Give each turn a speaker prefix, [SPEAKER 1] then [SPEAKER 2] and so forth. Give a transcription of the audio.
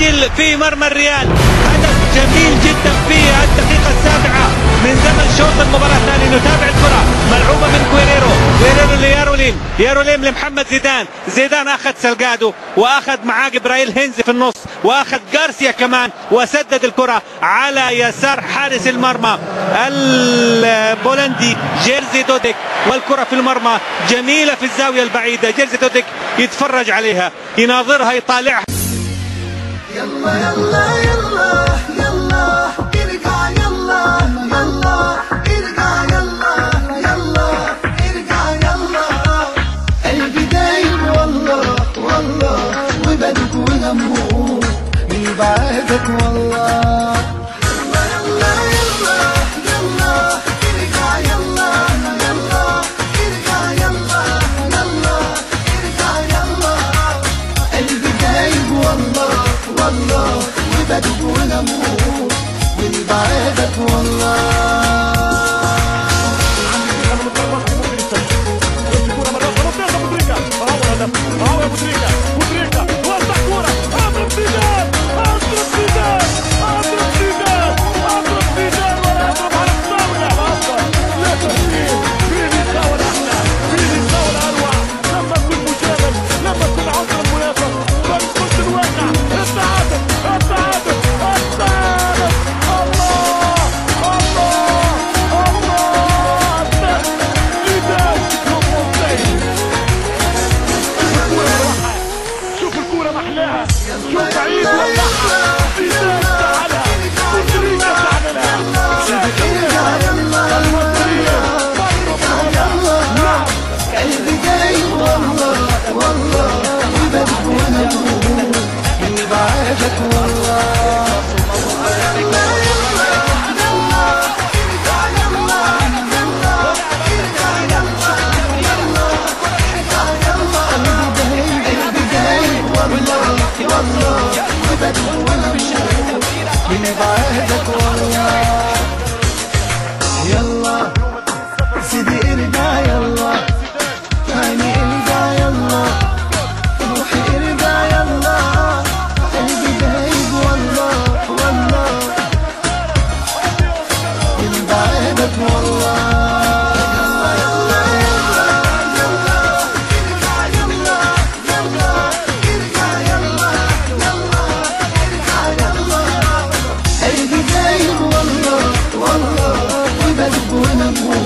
[SPEAKER 1] يسجل في مرمى الريال هدف جميل جدا في الدقيقة 7 من زمن شوط المباراة الثاني. نتابع الكرة ملعوبة من كويريرو لياروليم لمحمد زيدان أخذ سلقادو وأخذ معاه جبرايل هينز في النص وأخذ غارسيا كمان وسدد الكرة على يسار حارس المرمى البولندي جيرزي دوديك، والكرة في المرمى جميلة في الزاوية البعيدة. جيرزي دوديك يتفرج عليها يناظرها يطالعها.
[SPEAKER 2] يلا يلا يلا يلا ارجع يلا يلا ارجع يلا يلا ارجع يلا قلبي دايب والله والله وبدك وهموم من بعدك والله. يلا يلا يلا ارجع يلا يلا ارجع يلا يلا ارجع يلا قلبي دايب والله والله وبدك ونموت من بعدك والله. شوف بعيد وقعها زيدان تعالها بودريجا تعالها المصرية نعم قلبي دايب والله والله وبدك ونموت من بعدك والله. من بعدك والله. يلا سيدي ارجع يلا عيني ارجع يلا روحي ارجع يلا قلبي دايب والله والله من بعدك والله. والله وبدك ونموت